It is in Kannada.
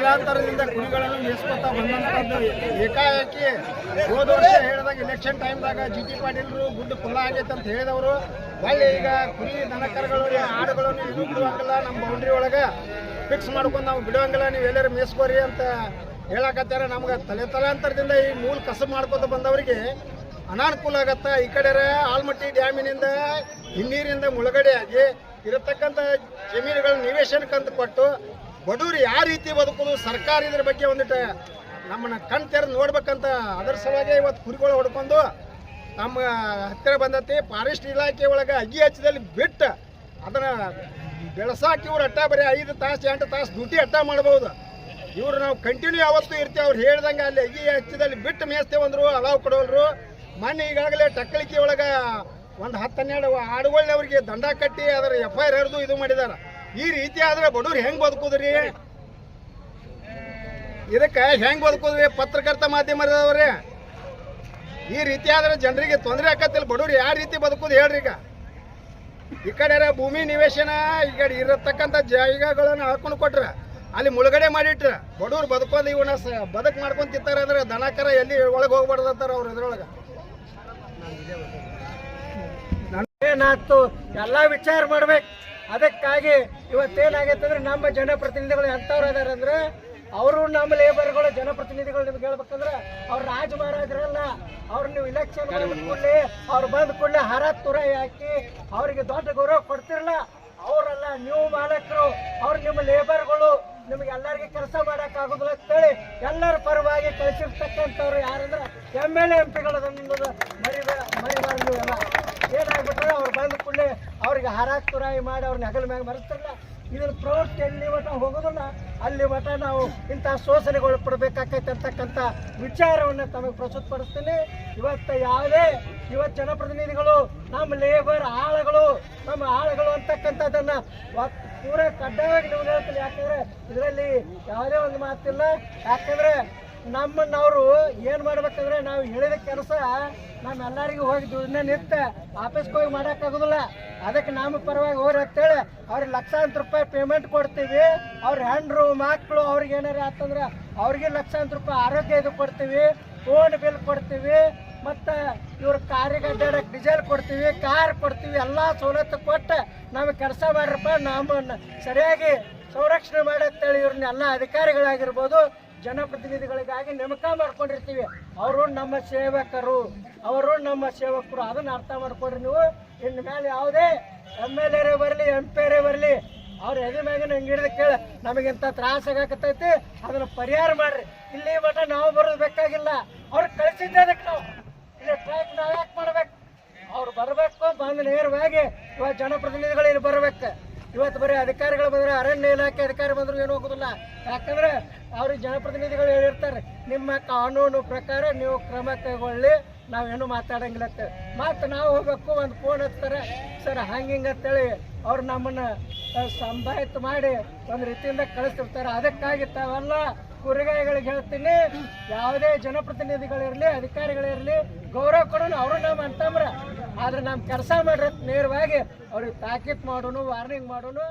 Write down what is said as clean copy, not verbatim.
ತಲಾಂತರದಿಂದ ಕುರಿಗಳನ್ನು ಮೇಯಿಸ್ಕೊತಾ ಬಂದಂಥದ್ದು ಏಕಾಏಕಿ ಹೋದ ವರ್ಷ ಹೇಳಿದಾಗ ಎಲೆಕ್ಷನ್ ಟೈಮ್ದಾಗ ಜಿ ಟಿ ಪಾಟೀಲ್ರು ಗುಡ್ಡು ಖುಲ್ಲ ಆಗೈತೆ ಅಂತ ಹೇಳಿದವರು ಒಳ್ಳೆ ಈಗ ಕುರಿ ದನಕರುಗಳು ಆಡುಗಳನ್ನು ಇದು ಬಿಡುವಂಗಿಲ್ಲ, ನಮ್ಮ ಬೌಂಡ್ರಿ ಒಳಗೆ ಫಿಕ್ಸ್ ಮಾಡ್ಕೊಂಡು ನಾವು ಬಿಡುವಂಗಿಲ್ಲ, ನೀವು ಎಲ್ಲರೂ ಮೇಯಿಸ್ಕೋರಿ ಅಂತ ಹೇಳಕತ್ತಾರ. ನಮ್ಗೆ ತಲಾಂತರದಿಂದ ಈ ಮೂಲ ಕಸಬು ಮಾಡ್ಕೊತ ಬಂದವರಿಗೆ ಅನಾನುಕೂಲ ಆಗತ್ತ. ಈ ಕಡೆ ಆಲ್ಮಟ್ಟಿ ಡ್ಯಾಮಿನಿಂದ ಹಿನ್ನೀರಿಂದ ಮುಳುಗಡೆ ಆಗಿ ಇರತಕ್ಕಂಥ ಜಮೀನುಗಳ ನಿವೇಶನಕ್ಕಂತ ಕೊಟ್ಟು ಬಡವರು ಯಾವ ರೀತಿ ಬದುಕೋದು, ಸರ್ಕಾರ ಇದ್ರ ಬಗ್ಗೆ ಒಂದಿಟ್ಟು ನಮ್ಮನ್ನ ಕಣ್ ತೆರೆದು ನೋಡ್ಬೇಕಂತ ಅದರ ಸಲುವಾಗಿ ಇವತ್ತು ಕುರಿಗಳು ಹೊಡ್ಕೊಂಡು ನಮ್ಮ ಹತ್ತಿರ ಬಂದತಿ. ಫಾರೆಸ್ಟ್ ಇಲಾಖೆ ಒಳಗೆ ಅಗ್ಗಿ ಹಚ್ಚದಲ್ಲಿ ಬಿಟ್ಟು ಅದನ್ನು ಬೆಳೆಸಾಕಿ ಇವ್ರು ಅಟ್ಟ ಬರೀ 5 ತಾಸು 8 ತಾಸು ಡ್ಯೂಟಿ ಅಟ್ಟ ಮಾಡ್ಬೋದು. ಇವ್ರು ನಾವು ಕಂಟಿನ್ಯೂ ಯಾವತ್ತೂ ಇರ್ತೀವಿ. ಅವ್ರು ಹೇಳ್ದಂಗೆ ಅಲ್ಲಿ ಅಗ್ಗಿ ಹಚ್ಚದಲ್ಲಿ ಬಿಟ್ಟು ಮೇಯಿಸ್ತೇವೆ ಅಂದರು, ಅಲಾವ್ ಕೊಡೋಲ್ರು. ಮೊನ್ನೆ ಈಗಾಗಲೇ ಟಕ್ಕಳಿಕೆ ಒಳಗೆ ಒಂದು 10-12 ಆಡುಗಳವ್ರಿಗೆ ದಂಡ ಕಟ್ಟಿ ಅದರ FIR ಹರಿದು ಇದು ಮಾಡಿದಾರ. ಈ ರೀತಿ ಆದ್ರೆ ಬಡವ್ರು ಹೆಂಗೆ ಬದುಕುದ್ರಿ? ಇದಕ್ಕೆ ಹೆಂಗೆ ಬದುಕುದ್ರಿ? ಪತ್ರಕರ್ತ ಮಾಧ್ಯಮದವ್ರೆ, ಈ ರೀತಿ ಆದ್ರೆ ಜನರಿಗೆ ತೊಂದರೆ ಆಕತ್ತಿಲ್ಲ. ಬಡವ್ರು ಯಾವ ರೀತಿ ಬದುಕುದು ಹೇಳ್ರಿ? ಈ ಕಡೆ ಭೂಮಿ ನಿವೇಶನ ಈ ಕಡೆ ಇರತಕ್ಕಂಥ ಜಾಗಗಳನ್ನು ಹಾಕೊಂಡು ಕೊಟ್ರ, ಅಲ್ಲಿ ಮುಳುಗಡೆ ಮಾಡಿಟ್ರ ಬಡವ್ರು ಬದುಕೋದು ಇವನ್ನ ಬದುಕು ಮಾಡ್ಕೊಂಡು ತಿಂತಾರ ಅಂದ್ರೆ ದನಕರ ಎಲ್ಲಿ ಒಳಗೆ ಹೋಗ್ಬಾರ್ದಂತಾರ ಅವ್ರು. ಇದ್ರೊಳಗೆ ಏನಾಯ್ತು ಎಲ್ಲ ವಿಚಾರ ಮಾಡ್ಬೇಕು. ಅದಕ್ಕಾಗಿ ಇವತ್ತೇನಾಗೈತೆ ಅಂದ್ರೆ ನಮ್ಮ ಜನಪ್ರತಿನಿಧಿಗಳು ಎಂಥವ್ರು ಅದಾರ ಅಂದ್ರೆ ಅವರು ನಮ್ಮ ಲೇಬರ್ಗಳು ಜನಪ್ರತಿನಿಧಿಗಳು. ನಿಮ್ಗೆ ಹೇಳ್ಬೇಕಂದ್ರೆ ಅವ್ರು ರಾಜ ಮಹಾರಾಜರಲ್ಲ. ಅವ್ರು ನೀವು ಇಲೆಕ್ಷನ್ ಬಂದ ಕೂಡಲೇ ಅವ್ರು ಬಂದ ಕೂಡಲೇ ಹರ ತುರಾಯಿ ಹಾಕಿ ಅವ್ರಿಗೆ ದೊಡ್ಡ ಗೌರವ ಕೊಡ್ತಿರಲ್ಲ, ಅವರಲ್ಲ ನೀವು ಮಾಲಕರು. ಅವ್ರು ನಿಮ್ಮ ಲೇಬರ್ಗಳು, ನಿಮ್ಗೆ ಎಲ್ಲರಿಗೆ ಕೆಲಸ ಮಾಡಕ್ ಆಗೋದಿಲ್ಲ ಅಂತೇಳಿ ಎಲ್ಲರ ಪರವಾಗಿ ಕಳಿಸಿರ್ತಕ್ಕಂಥವ್ರು ಯಾರಂದ್ರೆ MLA MP ಗಳು ಮರಿಬಾರ್ದು. ನೀವೆಲ್ಲ ಏನಾಗ್ಬಿಟ್ರೆ ಅವ್ರು ಬಂದ ಕೂಡಲೇ ಅವ್ರಿಗೆ ಹರಾಕ್ ತುರಾಯಿ ಮಾಡಿ ಅವ್ರನ್ನ ಹೆಗಲ ಮ್ಯಾಗ ಮರೆಸ್ತಾರಲ್ಲ. ಇದನ್ನ ಪ್ರವೃತ್ತಿ ಎಲ್ಲಿ ಮಠ ಹೋಗೋದಿಲ್ಲ ಅಲ್ಲಿ ಮಠ ನಾವು ಇಂಥ ಶೋಷಣೆಗಳು ಪಡಬೇಕಾಗೈತೆ ಅಂತಕ್ಕಂಥ ವಿಚಾರವನ್ನು ತಮಗೆ ಪ್ರಸ್ತುತಪಡಿಸ್ತೀನಿ. ಇವತ್ತು ಜನಪ್ರತಿನಿಧಿಗಳು ನಮ್ಮ ಲೇಬರ್ ಆಳುಗಳು, ನಮ್ಮ ಆಳುಗಳು ಅಂತಕ್ಕಂಥದ್ದನ್ನು ಪೂರ ಕಡ್ಡಾಯವಾಗಿ ನೀವು ಹೇಳ್ತೀನಿ. ಯಾಕಂದ್ರೆ ಇದರಲ್ಲಿ ಯಾವುದೇ ಒಂದು ಮಾತಿಲ್ಲ. ಯಾಕಂದ್ರೆ ನಮ್ಮನ್ನವರು ಏನು ಮಾಡ್ಬೇಕಂದ್ರೆ ನಾವು ಹೇಳಿದ ಕೆಲಸ ನಮ್ಮೆಲ್ಲರಿಗೂ ಹೋಗಿ ದುಡ್ಡನ್ನ ನಿಂತ ಆಫೀಸ್ಗೆ ಹೋಗಿ ಮಾಡೋಕ್ಕಾಗೋದಿಲ್ಲ. ಅದಕ್ಕೆ ನಮ್ಮ ಪರವಾಗಿ ಹೋಗ್ರಿ ಅಂತೇಳಿ ಅವ್ರಿಗೆ ಲಕ್ಷಾಂತರ ರೂಪಾಯಿ ಪೇಮೆಂಟ್ ಕೊಡ್ತೀವಿ. ಅವ್ರ ಹೆಂಡ್ರು ಮಕ್ಕಳು ಅವ್ರಿಗೆ ಏನಾರು ಆತಂದ್ರೆ ಅವ್ರಿಗೆ ಲಕ್ಷಾಂತರ ರೂಪಾಯಿ ಆರೋಗ್ಯ ಇದು ಕೊಡ್ತೀವಿ, ಫೋನ್ ಬಿಲ್ ಕೊಡ್ತೀವಿ, ಮತ್ತು ಇವ್ರ ಕಾರಿಗೆ ಅಡ್ಡಾಡಕ್ಕೆ ಡೀಸೆಲ್ ಕೊಡ್ತೀವಿ, ಕಾರ್ ಕೊಡ್ತೀವಿ, ಎಲ್ಲ ಸವಲತ್ತು ಕೊಟ್ಟು ನಮಗೆ ಕೆಲಸ ಮಾಡ್ರಪ್ಪ, ನಮ್ಮನ್ನು ಸರಿಯಾಗಿ ಸಂರಕ್ಷಣೆ ಮಾಡತ್ತೇಳಿ ಇವ್ರನ್ನೆಲ್ಲ ಅಧಿಕಾರಿಗಳಾಗಿರ್ಬೋದು ಜನಪ್ರತಿನಿಧಿಗಳಿಗಾಗಿ ನೇಮಕ ಮಾಡ್ಕೊಂಡಿರ್ತೀವಿ. ಅವರು ನಮ್ಮ ಸೇವಕರು, ಅದನ್ನು ಅರ್ಥ ಮಾಡ್ಕೊಂಡ್ರಿ ನೀವು. ಇನ್ನು ಮೇಲೆ ಯಾವುದೇ MLA ಬರಲಿ MP ಬರಲಿ ಅವ್ರ ಎದೆ ಮ್ಯಾಗಿನ ಹಂಗೆ ಹಿಡಿದು ಕೇಳಿ ನಮಗಿಂತ ತ್ರಾಸ ಆಗಾಕತ್ತೈತಿ, ಅದನ್ನು ಪರಿಹಾರ ಮಾಡ್ರಿ. ಇಲ್ಲಿ ಮಟ್ಟ ನಾವು ಬರೋದು ಬೇಕಾಗಿಲ್ಲ. ಅವ್ರು ಕಳಿಸಿದ್ದೆ ಅದಕ್ಕೆ ನಾವು ಇಲ್ಲಿ ಟ್ರ್ಯಾಕ್ ನಾವು ಯಾಕೆ ಮಾಡ್ಬೇಕು? ಅವ್ರು ಬರಬೇಕು, ಬಂದು ನೇರವಾಗಿ ಇವತ್ತು ಜನಪ್ರತಿನಿಧಿಗಳು ಇಲ್ಲಿ ಬರ್ಬೇಕು. ಇವತ್ತು ಬರೀ ಅಧಿಕಾರಿಗಳು ಬಂದರೆ ಅರಣ್ಯ ಇಲಾಖೆ ಅಧಿಕಾರಿ ಬಂದರೂ ಏನು ಹೋಗೋದಿಲ್ಲ. ಯಾಕಂದ್ರೆ ಅವ್ರಿಗೆ ಜನಪ್ರತಿನಿಧಿಗಳು ಹೇಳಿರ್ತಾರೆ ನಿಮ್ಮ ಕಾನೂನು ಪ್ರಕಾರ ನೀವು ಕ್ರಮ ಕೈಗೊಳ್ಳಿ, ನಾವೇನು ಮಾತಾಡಂಗಿಲ್ಲ ಅಂತೇಳಿ. ಮತ್ತು ನಾವು ಹೋಗ್ಬೇಕು, ಒಂದು ಫೋನ್ ಹಚ್ತಾರೆ, ಸರ್ ಹಂಗಿಂಗೆ ಅಂತೇಳಿ ಅವ್ರು ನಮ್ಮನ್ನು ಸಂಭಾಯಿತ ಮಾಡಿ ಒಂದು ರೀತಿಯಿಂದ ಕಳಿಸ್ತಿರ್ತಾರೆ. ಅದಕ್ಕಾಗಿ ತಾವೆಲ್ಲ ಕುರಿಗಾಯಿಗಳಿಗೆ ಹೇಳ್ತೀನಿ, ಯಾವುದೇ ಜನಪ್ರತಿನಿಧಿಗಳಿರಲಿ ಅಧಿಕಾರಿಗಳಿರಲಿ ಗೌರವ ಕೊಡೋಣ. ಅವರು ನಮ್ಮ ಅಂತಂಬ್ರ, ಆದ್ರೆ ನಮ್ಮ ಕೆಲಸ ಮಾಡ್ರಿ ನೇರವಾಗಿ ಅವ್ರಿಗೆ ತಾಕೀತು ಮಾಡೋನು, ವಾರ್ನಿಂಗ್ ಮಾಡೋನು.